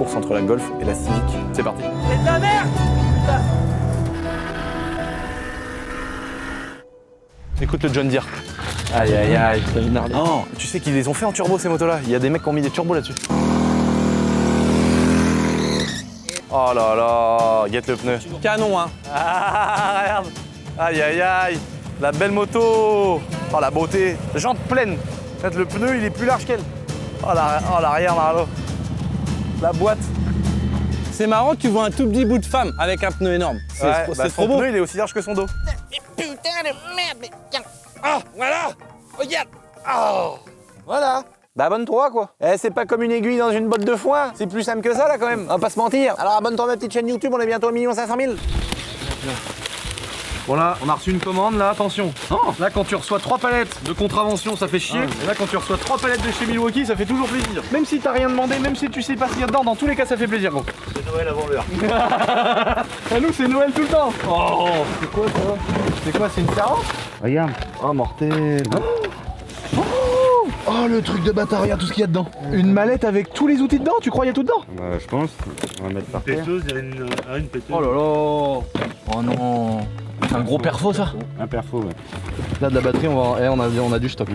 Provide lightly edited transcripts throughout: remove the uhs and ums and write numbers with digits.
course entre la Golf et la Civic. C'est parti. C'est de la merde. Écoute le John Deere. Aïe aïe aïe, c'est une arnaque. Oh, tu sais qu'ils les ont fait en turbo ces motos-là. Il y a des mecs qui ont mis des turbos là-dessus. Oh là là, guette le pneu. Canon, hein. Ah, regarde. Aïe aïe aïe. La belle moto. Oh la beauté. Jante pleine. En fait, le pneu il est plus large qu'elle. Oh l'arrière Marlo. La boîte. C'est marrant que tu vois un tout petit bout de femme avec un pneu énorme. C'est Ouais, trop son beau. pneu il est aussi large que son dos. Putain de merde, mais tiens. Ah, voilà. Regarde. Oh. Voilà. Bah abonne-toi quoi. Eh, c'est pas comme une aiguille dans une botte de foin. C'est plus simple que ça là quand même. On va pas se mentir. Alors abonne-toi à ma petite chaîne YouTube, on est bientôt à 1 500 000. Bon là, on a reçu une commande là, attention. Là quand tu reçois 3 palettes de contravention, ça fait chier. Et là quand tu reçois 3 palettes de chez Milwaukee, ça fait toujours plaisir. Même si t'as rien demandé, même si tu sais pas ce qu'il y a dedans, dans tous les cas ça fait plaisir gros. C'est Noël avant l'heure. À nous c'est Noël tout le temps. Oh, c'est quoi ça? C'est quoi, c'est une serrante? Regarde. Oh mortel. Oh, le truc de bâtard, regarde tout ce qu'il y a dedans. Une mallette avec tous les outils dedans, tu crois il y a tout dedans? Bah, je pense. On va mettre par terre. Péteuse, il y a une péteuse. Oh là là. Oh non. C'est un gros perfo ça. Un perfo, ouais. Là de la batterie, on a du stock.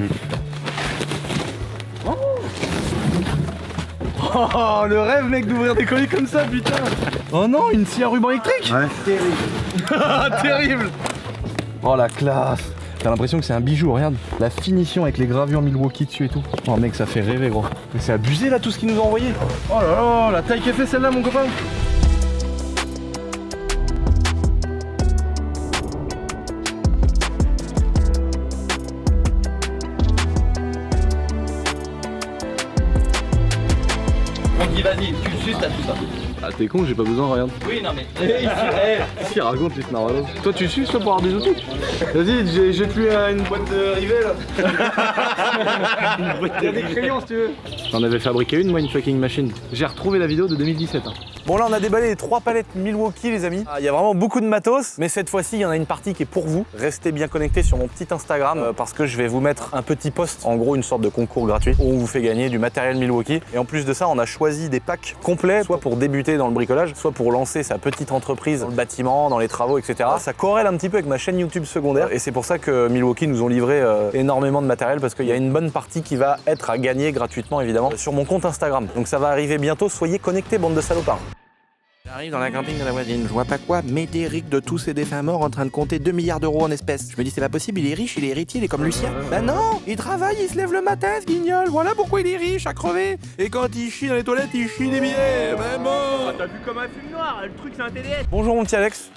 Oh, le rêve mec d'ouvrir des colis comme ça, putain. Oh non, une scie à ruban électrique. Ouais. Terrible. Oh la classe. T'as l'impression que c'est un bijou, regarde. La finition avec les gravures Milwaukee dessus et tout. Oh mec, ça fait rêver gros. Mais c'est abusé là tout ce qu'ils nous ont envoyé. Oh là là, la taille qu'elle fait celle-là mon copain. On dit vas-y, tu le suces, t'as tout ça. Ah t'es con, j'ai pas besoin, regarde. Oui, non mais. Qu'est-ce qu'il raconte les snarvalos? Toi tu suces toi pour avoir des outils? Vas-y, jette-lui une boîte de rivets là. Il y a des crayons si tu veux. J'en avais fabriqué une moi, une fucking machine. J'ai retrouvé la vidéo de 2017. Hein. Bon là on a déballé les 3 palettes Milwaukee les amis. Il y a vraiment beaucoup de matos, mais cette fois-ci il y en a une partie qui est pour vous. Restez bien connectés sur mon petit Instagram parce que je vais vous mettre un petit post, en gros une sorte de concours gratuit où on vous fait gagner du matériel Milwaukee. Et en plus de ça on a choisi des packs complets, soit pour débuter dans le bricolage, soit pour lancer sa petite entreprise dans le bâtiment, dans les travaux, etc. Ça corrèle un petit peu avec ma chaîne YouTube secondaire et c'est pour ça que Milwaukee nous ont livré énormément de matériel parce qu'il y a une bonne partie qui va être à gagner gratuitement évidemment sur mon compte Instagram. Donc ça va arriver bientôt, soyez connectés bande de salopards. J'arrive dans la camping de la voisine, je vois pas quoi, Médéric de tous ces défunts morts en train de compter 2 milliards d'euros en espèces. Je me dis c'est pas possible, il est riche, il est héritier, il est comme Lucien. Bah non, il travaille, il se lève le matin ce guignol, voilà pourquoi il est riche à crever. Et quand il chie dans les toilettes, il chie des billets, bah bon. T'as vu comme un film noir, le truc c'est un TDS. Bonjour mon petit Alex.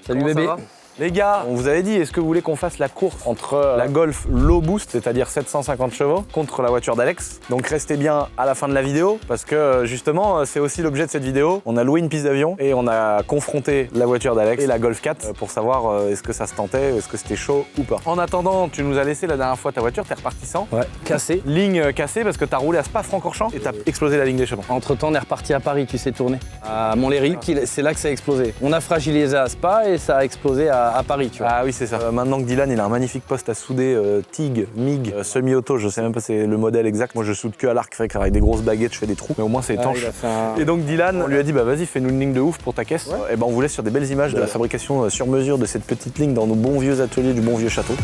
Salut Comment ça bébé. va les gars, on vous avait dit, est-ce que vous voulez qu'on fasse la course entre la Golf Low Boost, c'est-à-dire 750 chevaux, contre la voiture d'Alex? Donc restez bien à la fin de la vidéo, parce que justement, c'est aussi l'objet de cette vidéo. On a loué une piste d'avion et on a confronté la voiture d'Alex et la Golf 4 pour savoir est-ce que ça se tentait, est-ce que c'était chaud ou pas. En attendant, tu nous as laissé la dernière fois ta voiture, t'es reparti sans. Ouais, cassé. Ligne cassée parce que t'as roulé à Spa-Francorchamps et t'as explosé la ligne d'échappement. Entre temps, on est reparti à Paris, tu sais tourner. À Montlhéry, c'est là que ça a explosé. On a fragilisé à Spa et ça a explosé à Paris, tu vois. Ah oui, c'est ça. Maintenant que Dylan, il a un magnifique poste à souder TIG, MIG, semi-auto, je sais même pas c'est le modèle exact. Moi, je soude que à l'arc, fait qu'avec des grosses baguettes, je fais des trous, mais au moins c'est étanche. il a fait un- Et donc Dylan, on lui a dit, bah vas-y, fais-nous une ligne de ouf pour ta caisse. Et ben on vous laisse sur des belles images de la fabrication sur mesure de cette petite ligne dans nos bons vieux ateliers du bon vieux château.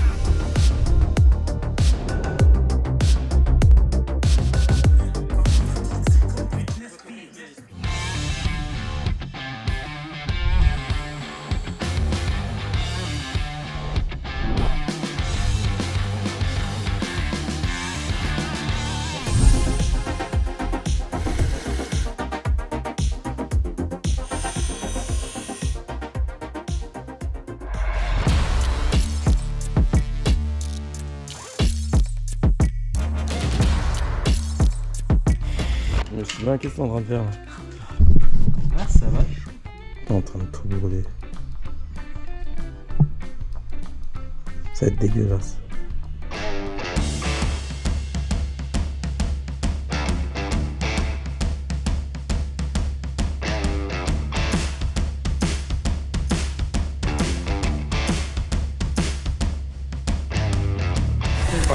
Je suis là, qu'est-ce que t'es en train de faire là? Ah, ça va. T'es en train de tout brûler. Ça va être dégueulasse.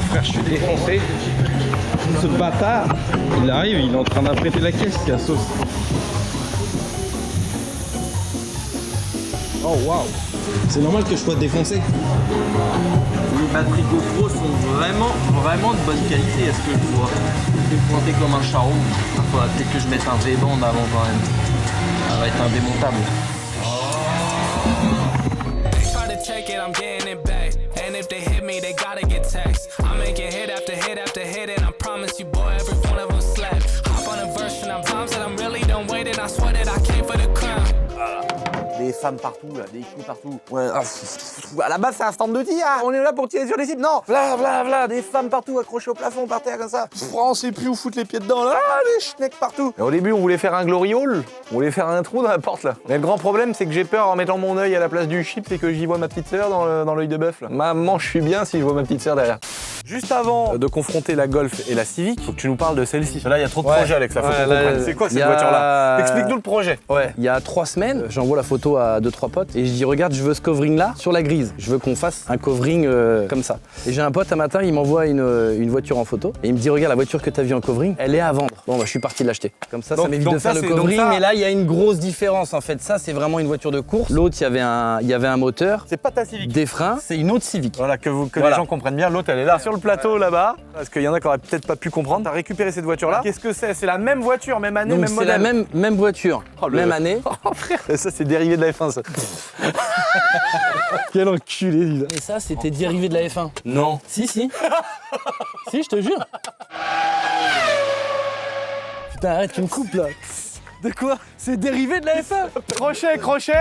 Frère, je suis défoncé. Ce bâtard, il arrive, il est en train d'apprêter la caisse, qui a sauce. Oh waouh. C'est normal que je sois défoncé. Les batteries GoPro sont vraiment de bonne qualité. Est-ce que je dois me pointer comme un charron? Il faudra peut-être que je mette un V-band avant quand même. Ça va être indémontable. Check it, I'm getting it back. And if they hit me, they gotta get taxed. I'm making hit after hit after hit, and I promise you, boy, every one of them slap. Hop on a verse and I'm bombs that I'm really done waiting. I swear that I came for the crown. Des femmes partout, là, des coups partout. Ouais, à la base, c'est un stand de tir. On est là pour tirer sur les cibles. Non, vla, des femmes partout accrochées au plafond par terre comme ça. On sait plus où foutre les pieds dedans. Là, des schnecks partout. Et au début, on voulait faire un glory hole. On voulait faire un trou dans la porte là. Mais le grand problème, c'est que j'ai peur en mettant mon œil à la place du chip, c'est que j'y vois ma petite sœur dans l'œil de bœuf là. Maman, je suis bien si je vois ma petite sœur derrière. Juste avant de confronter la Golf et la Civic, faut que tu nous parles de celle-ci. Là, il y a trop de projets, Alex. Là, faut qu'on comprenne. C'est quoi cette voiture-là? Explique-nous le projet. Ouais. Il y a 3 semaines, j'envoie la photo à 2-3 potes et je dis regarde, je veux ce covering-là sur la grise. Je veux qu'on fasse un covering comme ça. Et j'ai un pote un matin, il m'envoie une voiture en photo et il me dit regarde, la voiture que tu as vue en covering, elle est à vendre. Bon, bah, je suis parti l'acheter. Comme ça, ça m'évite de faire le covering. Mais là, il y a une grosse différence en fait. Ça, c'est vraiment une voiture de course. L'autre, il y avait un moteur. C'est pas ta Civic. Des freins, c'est une autre Civic. Voilà, que les gens comprennent bien. L'autre, elle est là sur le plateau là-bas. Parce qu'il y en a qui auraient peut-être pas pu comprendre. T'as récupéré cette voiture-là. Qu'est-ce que c'est? C'est la même voiture, même année, donc même modèle. C'est la même voiture, même année. Oh frère, ça c'est dérivé de la F1 ça. Quel enculé, dis donc. Et ça, c'était dérivé de la F1. Non. Si. Si, je te jure. Putain, arrête, tu me coupes là. De quoi? C'est dérivé de la F1. Crochet,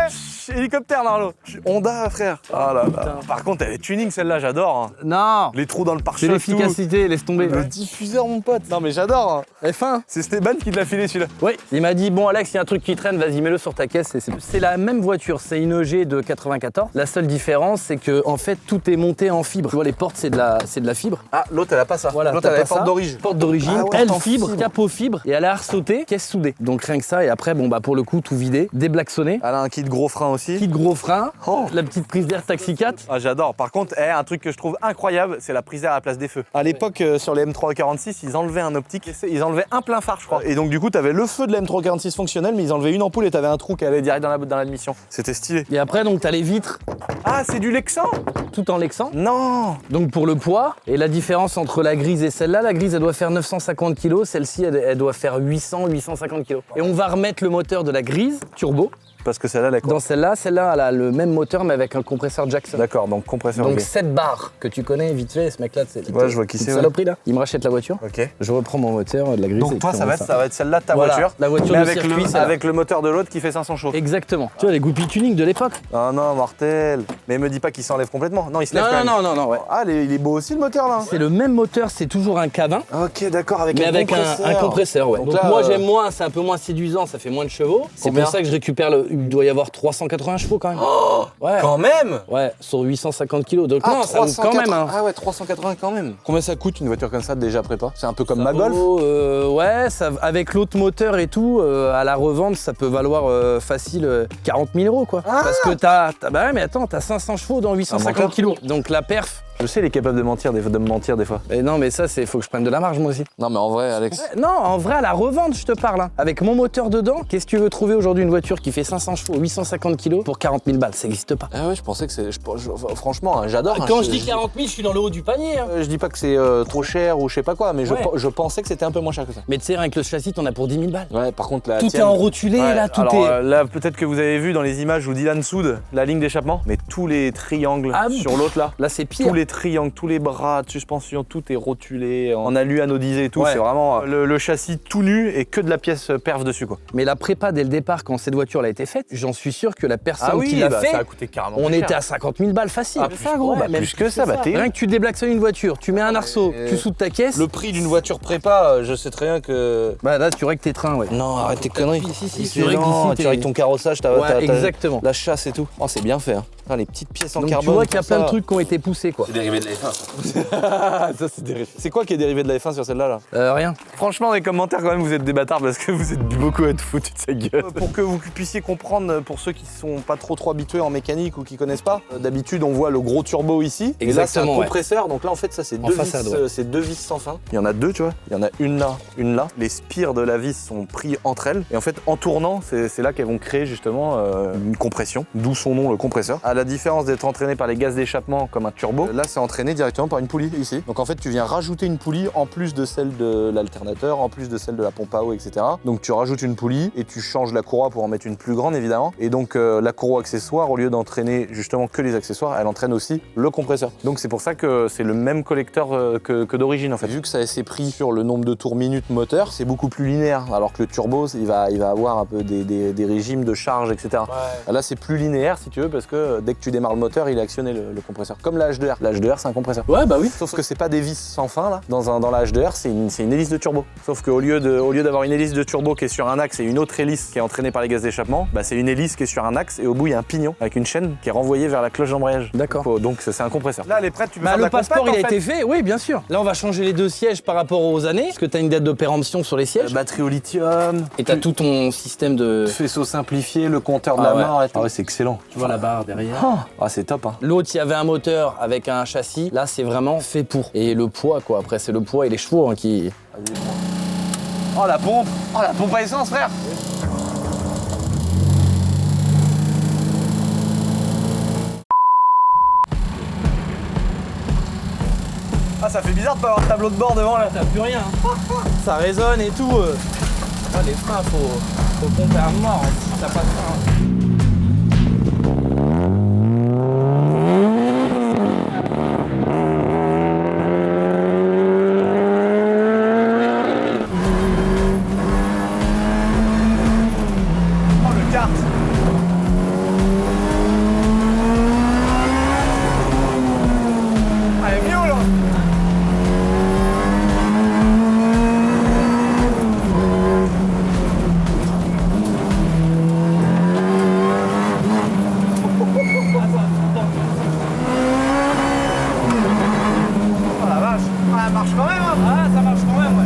hélicoptère dans l'eau. Honda, frère. Ah là là. Par contre, elle est tuning celle-là, j'adore. Hein. Non. Les trous dans le C'est pare-choc. l'efficacité, laisse tomber. Le diffuseur, mon pote. Non mais j'adore. Hein. F1. C'est Stéban qui te l'a filé celui-là. Oui. Il m'a dit bon Alex, il y a un truc qui traîne, vas-y mets-le sur ta caisse. C'est la même voiture, c'est une EG de 94. La seule différence, c'est que en fait tout est monté en fibre. Tu vois les portes, c'est de la fibre. Ah, l'autre elle a pas ça. Voilà, l'autre elle a la porte d'origine. Porte d'origine, Ah ouais, elle en fibre, capot fibre et elle a ressauté, caisse soudée. Donc rien que ça et après bon bah pour le coup tout vidé, déblaxonné. Elle a un kit gros frein aussi. Kit gros frein, Oh. la petite prise d'air Taxi 4. Ah j'adore. Par contre, un truc que je trouve incroyable, c'est la prise d'air à la place des feux. À l'époque, sur les M346, ils enlevaient un optique, ils enlevaient un plein phare, je crois. Et donc du coup, t'avais le feu de la M346 fonctionnel, mais ils enlevaient une ampoule et t'avais un trou qui allait direct dans l'admission. C'était stylé. Et après donc t'as les vitres Ah, c'est du Lexan? tout en lexan. Non. Donc pour le poids, et la différence entre la grise et celle-là, la grise elle doit faire 950 kg, celle-ci elle doit faire 800-850 kg. Et on va remettre le moteur de la grise, turbo. Parce que celle-là, elle est quoi? Dans celle-là, elle a le même moteur mais avec un compresseur Jackson. D'accord, donc compresseur. Donc ok. 7 barres que tu connais vite fait, ce mec-là, c'est Ouais, je vois qui c'est, ouais. saloperie là. Il me rachète la voiture. Ok. Je reprends mon moteur de la grise. Donc et toi, puis ça on va être celle-là de ta Voilà, voiture. la voiture mais de avec circuit, le, celle-là. avec le moteur de l'autre qui fait 500 chevaux. Exactement. Tu vois les goupilles tuning de l'époque. Ah non, mortel. Mais me dis pas qu'il s'enlève complètement. Non, il se lève quand même. Non, ouais. Ah, il est beau aussi le moteur là. C'est le même moteur, c'est toujours un K20. Ok, d'accord, avec Mais un avec compresseur. un compresseur, ouais. Donc Donc là, moi j'aime moins, c'est un peu moins séduisant, ça fait moins de chevaux. C'est Combien pour ça que je récupère il doit y avoir 380 chevaux quand même. Ouais. Quand même. Ouais, sur 850 kilos. Donc non, ça vaut quand même. Hein. Ah ouais, 380 quand même. Combien ça coûte une voiture comme ça déjà prépa? C'est un peu comme Ça ma Golf. vaut, ouais, avec l'autre moteur et tout, à la revente, ça peut valoir facile 40 000 euros quoi. Ah. Parce que bah ouais, mais attends, t'as 500 chevaux dans 850 kilos. Donc la perf. Je sais, il est capable de me mentir des fois. Mais non, mais ça, faut que je prenne de la marge moi aussi. Non, mais en vrai, Alex. Ouais, non, en vrai, à la revente, je te parle. Hein. Avec mon moteur dedans, qu'est-ce que tu veux trouver aujourd'hui une voiture qui fait 500 chevaux, 850 kilos pour 40 000 balles? Ça n'existe pas. Ah ouais, je pensais que c'est. Franchement, hein, j'adore. Quand je dis 40 000, je suis dans le haut du panier. Hein. Je dis pas que c'est trop cher ou je sais pas quoi, mais Ouais. je pensais que c'était un peu moins cher que ça. Mais tu sais, avec le châssis, t'en as pour 10 000 balles. Ouais, par contre, la Tout tienne- est enrotulé, Ouais, là, tout alors, est. là, peut-être que vous avez vu dans les images où Dylan soude la ligne d'échappement, mais tous les triangles Ah, sur l'autre là. Là, c'est pire. Tous les triangles, tous les bras de suspension, tout est rotulé, en alu anodisé et tout. Ouais. C'est vraiment le châssis tout nu et que de la pièce perf dessus quoi. Mais la prépa, dès le départ, quand cette voiture elle a été faite, j'en suis sûr que la personne qui l'a fait, ça a coûté carrément. on plus était cher. à 50 000 balles facile. Ah, plus, gros, bah, même plus que ça, bah t'es. Rien que tu déblaxonnes une voiture, tu mets un arceau, tu soudes ta caisse. Le prix d'une voiture prépa, je sais très bien que. Bah là, tu règles tes trains, ouais. Non, arrête tes conneries. Si, Tu règles ton carrossage, Ouais, exactement. la chasse et tout. Oh, c'est bien fait. Hein. Putain, les petites pièces en Donc carbone. tu vois qu'il y a comme plein de ça. trucs qui ont été poussés quoi. Dérivé de la F1. Ça, c'est dérivé. C'est quoi qui est dérivé de la F1 sur celle-là là Rien. Franchement, dans les commentaires, quand même, vous êtes des bâtards parce que vous êtes beaucoup à être foutus de sa gueule. Pour que vous puissiez comprendre, pour ceux qui sont pas trop habitués en mécanique ou qui connaissent pas, d'habitude, on voit le gros turbo ici. Et là, c'est un Exactement, ouais. compresseur. Donc là, en fait, ça, c'est En façade, ouais. c'est deux vis sans fin. Il y en a deux, tu vois. Il y en a une là, une là. Les spires de la vis sont pris entre elles. Et en fait, en tournant, c'est là qu'elles vont créer justement une compression. D'où son nom, le compresseur. À la différence d'être entraîné par les gaz d'échappement comme un turbo, là, c'est entraîné directement par une poulie ici. Donc en fait, tu viens rajouter une poulie en plus de celle de l'alternateur, en plus de celle de la pompe à eau, etc. Donc tu rajoutes une poulie et tu changes la courroie pour en mettre une plus grande, évidemment. Et donc la courroie accessoire, au lieu d'entraîner justement que les accessoires, elle entraîne aussi le compresseur. Donc c'est pour ça que c'est le même collecteur que d'origine en fait. Vu que ça s'est pris sur le nombre de tours minute moteur, c'est beaucoup plus linéaire. Alors que le turbo, il va avoir un peu des régimes de charge, etc. Ouais. Là, c'est plus linéaire si tu veux, parce que dès que tu démarres le moteur, il est actionné le compresseur. Comme la H2R. La H2R, c'est un compresseur. Ouais, bah oui. Sauf que c'est pas des vis sans fin là. Dans la H2R, c'est une hélice de turbo. Sauf qu'au lieu d'avoir une hélice de turbo qui est sur un axe et une autre hélice qui est entraînée par les gaz d'échappement, bah, c'est une hélice qui est sur un axe et au bout il y a un pignon avec une chaîne qui est renvoyée vers la cloche d'embrayage. D'accord. Donc c'est un compresseur. Là, elle est prête, tu peux Bah, faire de le la passeport compète, il a en fait. été fait, oui bien sûr. Là on va changer les deux sièges par rapport aux années, parce que t'as une date de péremption sur les sièges. Batterie au lithium. Et t'as tout ton système de... Faisceau simplifié, le compteur de Ah la ouais. main. Ah ouais, c'est excellent. Tu vois la barre derrière. Ah, c'est top. Hein. L'autre, il y avait un moteur avec un châssis. Là, c'est vraiment fait pour. Et le poids, quoi. Après, c'est le poids et les chevaux hein, qui... Oh la pompe. Oh la pompe à essence, frère. Ah, ça fait bizarre de pas avoir de tableau de bord devant là. T'as plus rien. Ça résonne et tout. Ah, les freins, faut pomper à mort. Si t'as pas de frein. Oh le kart. Ah, elle est mieux là. Oh la vache. Ah, elle marche quand même hein. Ah, ça marche quand même, ouais.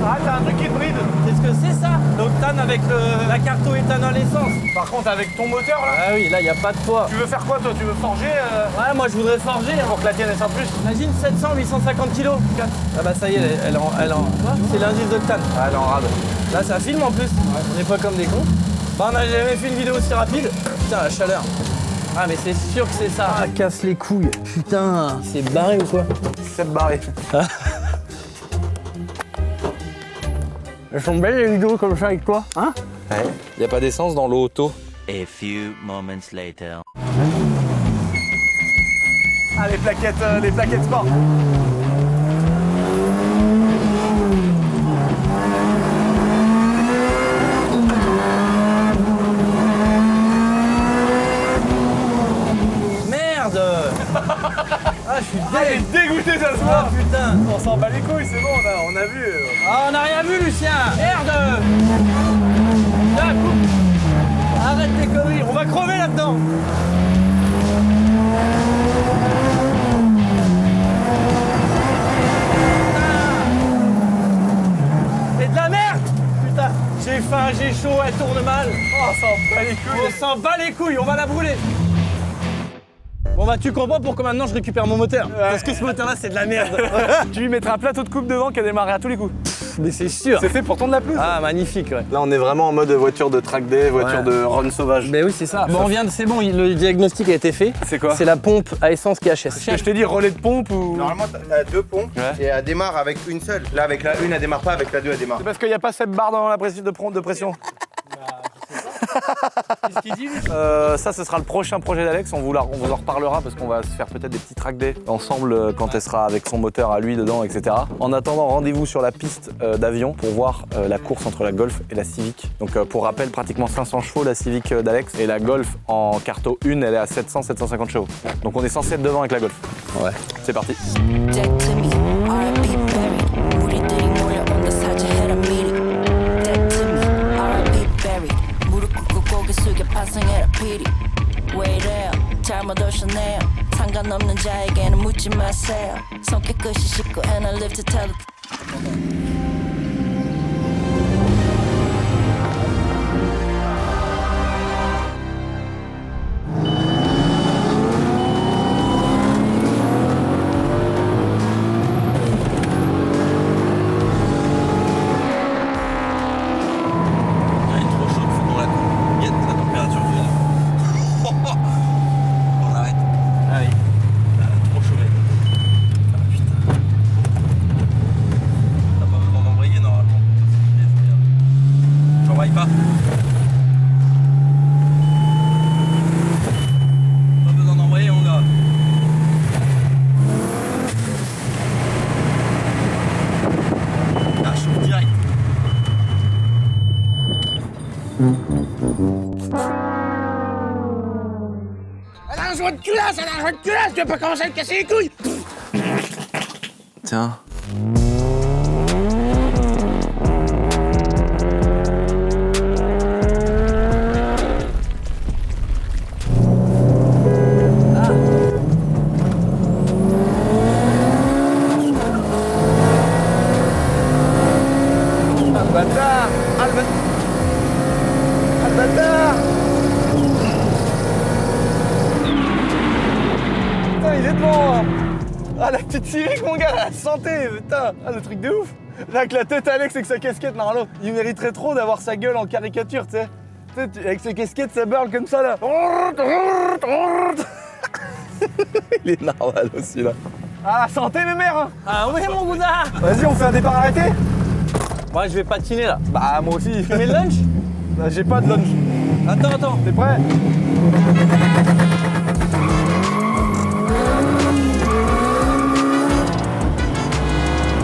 Ah, t'as un truc qui te bride. Qu'est-ce que c'est ça? L'octane avec la carte au éthanol essence. Par contre, avec ton moteur là, Ah oui, là, il n'y a pas de poids. tu veux faire quoi toi? Tu veux forger Ouais, moi, je voudrais forger. Hein. pour que la tienne elle soit plus? Imagine 700, 850 kilos. Ah bah ça y est, elle en... C'est l'indice d'octane. Ah, elle est en rade. Là, ça filme en plus. On n'est pas comme des cons. Bah, on n'a jamais fait une vidéo aussi rapide. Putain, la chaleur. Ah, mais c'est sûr que c'est ça. Ah, casse les couilles. Putain. C'est barré ou quoi? C'est barré. Elles sont belles les vidéos comme ça avec toi, hein? Ouais. Y a pas d'essence dans l'eau auto. A few moments later. Ah, les plaquettes sport. Merde. Ah, je suis Dégoûté, ça se Ah, putain. On s'en bat les couilles, c'est bon, on a vu. Ah, on n'a rien vu, Lucien. Merde. Là, coupe. Arrête tes conneries, on va crever là-dedans. C'est de la merde. Putain, j'ai faim, j'ai chaud, elle tourne mal. Oh, on s'en bat les couilles. On s'en bat les couilles, on va la brûler. Bon bah tu comprends pourquoi maintenant je récupère mon moteur. Parce que ce moteur là c'est de la merde. Tu lui mettras un plateau de coupe devant qui a démarré à tous les coups. Mais c'est sûr. C'est fait pour tourner la pelouse. Ah magnifique ouais. Là, on est vraiment en mode voiture de track day, voiture Ouais. de run sauvage. Mais oui c'est ça. Bon on vient de... C'est bon, le diagnostic a été fait. C'est quoi? C'est la pompe à essence qui HS. Je t'ai dit relais de pompe ou. Normalement, t'as deux pompes Ouais. et elle démarre avec une seule. Là, avec la une, elle démarre pas, avec la deux, elle démarre. C'est parce qu'il n'y a pas cette barre dans la de pression. Qu'est-ce qu'il dit lui? Ça, ce sera le prochain projet d'Alex. On vous en reparlera parce qu'on va se faire peut-être des petits track days ensemble quand elle sera avec son moteur à lui dedans, etc. En attendant, rendez-vous sur la piste d'avion pour voir la course entre la Golf et la Civic. Donc, pour rappel, pratiquement 500 chevaux la Civic d'Alex et la Golf en carto 1, elle est à 700-750 chevaux. Donc, on est censé être devant avec la Golf. Ouais. C'est parti. Dead to me, R.I.P. buried. Moody diddy motor on the side, your head, I made it. Dead to me, R.I.P. buried. 환승해라 피리 왜 이래요 잘못 오셨네요 상관없는 자에게는 묻지 마세요 손 깨끗이 씻고 and I live to tell it Un joint de culasse, un joint de culasse, tu vas pas commencer à me casser les couilles. Tiens. Bâtard! Ah, le bâtard! Putain, il est devant! Ah, la petite Syrique, mon gars, la santé, putain! Ah, le truc de ouf! Là, avec la tête Alex avec sa casquette, normalement, il mériterait trop d'avoir sa gueule en caricature, tu sais. Tu sais, avec sa casquette, ça burle comme ça, là. Il est normal aussi, là. Ah, santé, mes mères! Hein. Ah oui, mon goudin. Vas-y, on fait un départ arrêté? Moi, je vais patiner là. Bah, moi aussi. Tu mets le lunch? Bah, j'ai pas de lunch. Attends. T'es prêt?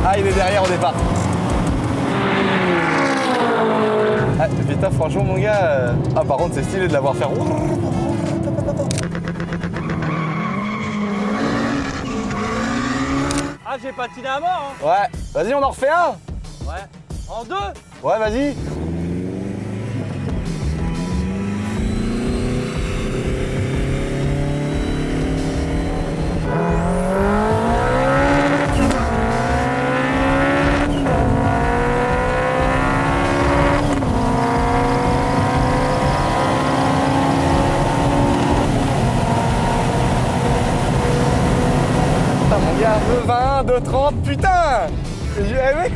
Ah, il est derrière au départ. Ah, putain, franchement, mon gars. Ah, par contre, c'est stylé de l'avoir fait. Ah, j'ai patiné à mort, hein. Ouais, vas-y, on en refait un. Ouais. En deux? Ouais, vas-y. Putain, mon gars, 2,20, 2,30, putain! Eh mec,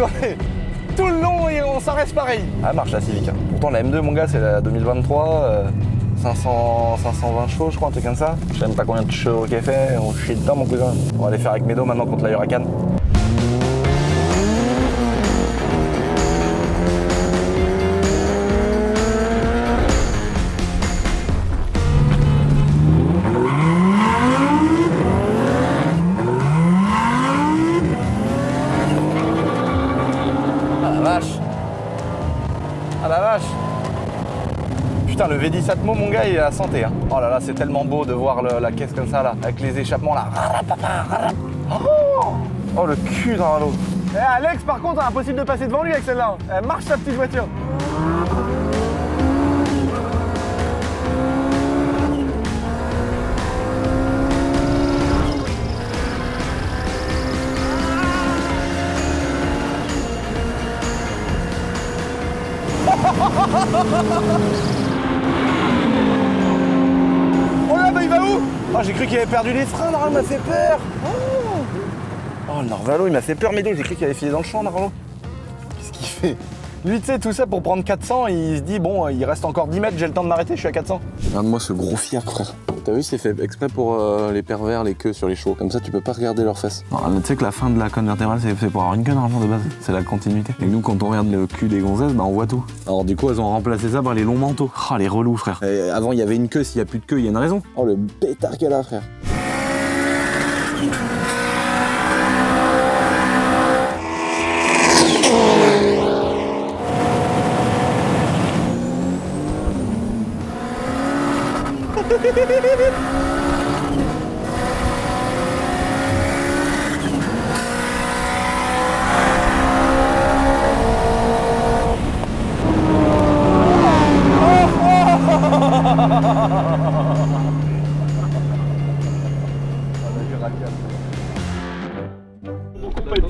tout le long, on s'en reste pareil. Ah, marche la Civic. Hein. Pourtant, la M2, mon gars, c'est la 2023. 520 chevaux, je crois, un truc comme ça. Je sais même pas combien de chevaux qu'elle fait. On chie dedans, mon cousin. On va aller faire avec Médo maintenant contre la Huracan. Ah la vache! Putain, le V10 Atmo, mon gars, il est à la santé. Hein. Oh là là, c'est tellement beau de voir la caisse comme ça, là, avec les échappements, là. Oh, le cul dans l'eau. Eh, Alex, par contre, impossible de passer devant lui avec celle-là. Elle marche, sa petite voiture. Oh là, bah il va où? Oh, j'ai cru qu'il avait perdu les freins, Narvalo m'a fait peur. Oh, le Narvalo, il m'a fait peur, Médo, j'ai cru qu'il avait filé dans le champ, Narvalo. Qu'est-ce qu'il fait? Lui, tu sais, tout ça pour prendre 400, il se dit, bon, il reste encore 10 mètres, j'ai le temps de m'arrêter, je suis à 400. Regarde-moi ce gros fiacre, frère. T'as vu, c'est fait exprès pour les pervers, les queues sur les chevaux. Comme ça, tu peux pas regarder leurs fesses. Tu sais que la fin de la colonne vertébrale, c'est fait pour avoir une queue normalement de base. C'est la continuité. Et nous, quand on regarde le cul des gonzesses, bah on voit tout. Alors du coup, elles ont remplacé ça par les longs manteaux. Ah, les relous, frère. Et avant, il y avait une queue. S'il y a plus de queue, il y a une raison. Oh, le pétard qu'elle a, frère.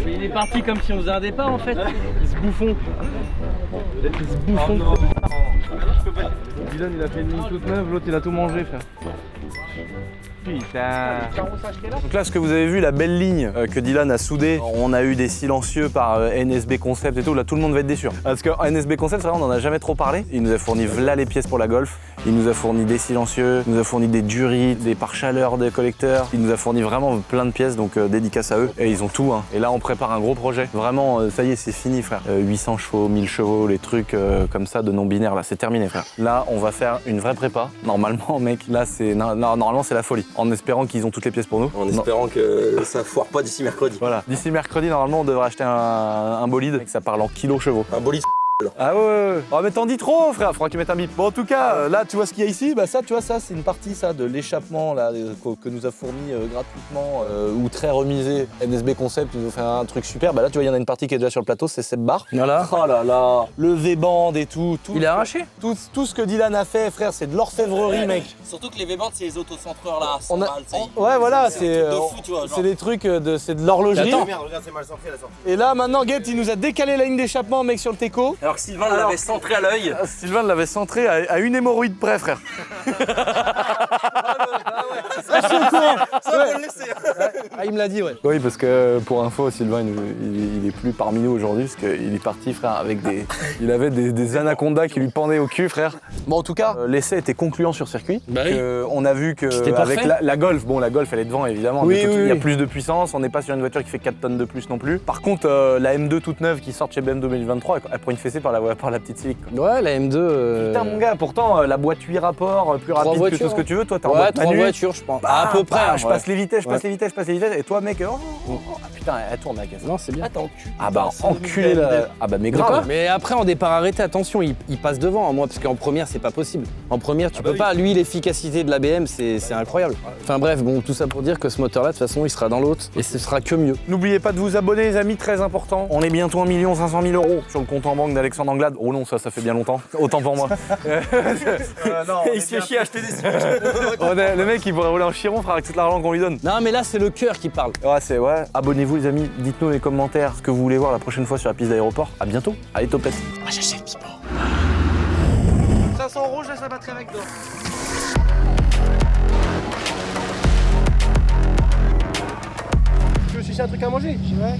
Il est parti comme si on faisait un départ en fait. Il se bouffon. Il se bouffon. Dylan il a fait une ligne toute neuve, l'autre il a tout mangé frère. Putain. Donc là, ce que vous avez vu, la belle ligne que Dylan a soudée, on a eu des silencieux par NSB Concept et tout. Là, tout le monde va être déçu. Parce que NSB Concept, c'est vrai, on n'en a jamais trop parlé. Il nous a fourni voilà les pièces pour la Golf. Il nous a fourni des silencieux, il nous a fourni des durites, des pare-chaleurs, des collecteurs. Il nous a fourni vraiment plein de pièces, donc dédicace à eux. Et ils ont tout. Hein. Et là, on prépare un gros projet. Vraiment, ça y est, c'est fini, frère. 800 chevaux, 1000 chevaux, les trucs comme ça de non-binaire, là, c'est terminé, frère. Là, on va faire une vraie prépa. Normalement, mec, là, c'est normalement, c'est la folie. En espérant qu'ils ont toutes les pièces pour nous. En espérant que ça foire pas d'ici mercredi. Voilà. D'ici mercredi, normalement, on devrait acheter un bolide. Ça parle en kilos chevaux. Un bolide. Ah ouais. Oh mais t'en dis trop, frère. Faudra qu'ils mettent un bip. Bon, en tout cas, là, tu vois ce qu'il y a ici. Bah ça, tu vois, ça, c'est une partie ça de l'échappement là que nous a fourni gratuitement ou très remisé NSB Concept. Ils nous ont fait un truc super. Bah là, tu vois, il y en a une partie qui est déjà sur le plateau. C'est cette barre. Voilà. Oh là là. Le V-band et tout. Il est arraché. Tout ce que Dylan a fait, frère, c'est de l'orfèvrerie, mec. Surtout que les V-bandes, c'est les autocentreurs là. Ouais, voilà, c'est des trucs c'est de l'horlogerie. Attends, merde, regarde, c'est mal centré la sortie. Et là, maintenant, Get, il nous a décalé la ligne d'échappement, mec, sur le Teco. Alors que Sylvain l'avait centré à l'œil. Sylvain l'avait centré à une hémorroïde près, frère. Ah, il me l'a dit, ouais. Oui, parce que pour info, Sylvain, il est plus parmi nous aujourd'hui, parce qu'il est parti, frère, avec des. Il avait des anacondas qui lui pendaient au cul, frère. Bon, en tout cas, l'essai était concluant sur circuit. Bah oui. On a vu que avec la Golf, bon, la Golf, elle est devant, évidemment. Oui, il y a plus de puissance, on n'est pas sur une voiture qui fait 4 tonnes de plus non plus. Par contre, la M2 toute neuve qui sort chez BMW 2023, elle prend une fessée par la petite Civic. Ouais, la M2. Putain, mon gars, pourtant, la boîte 8 rapports, plus rapide que tout ce que tu veux. Toi, t'es en boîte 3 manuelle. voitures, je pense. À peu près. Je passe les vitesses, je passe les vitesses. Et toi, mec, putain, elle tourne la caisse. Non, c'est bien. Attends, Ah bah, enculé là. Ah bah, mais grave. Mais après, en départ arrêté, attention, il passe devant, moi, parce qu'en première, c'est pas possible. En première, tu peux pas. Lui, l'efficacité de la BM, c'est incroyable. Enfin bref, bon, tout ça pour dire que ce moteur-là, de toute façon, il sera dans l'autre et ce sera que mieux. N'oubliez pas de vous abonner, les amis, très important. On est bientôt 1 500 000 € sur le compte en banque d'Alexandre Anglade. Oh non, ça fait bien longtemps. Autant pour moi. non, il se fait chier à acheter des Le mec, il pourrait rouler en chiron, frère, avec tout l'argent qu'on lui donne. Non, mais là, c'est le cœur qui parle. Ouais. Abonnez-vous, les amis. Dites-nous dans les commentaires ce que vous voulez voir la prochaine fois sur la piste d'aéroport. À bientôt. Allez, topette. Moi, j'achète Pipo. 500 €, je laisse la batterie avec toi. Tu veux chercher un truc à manger? Ouais.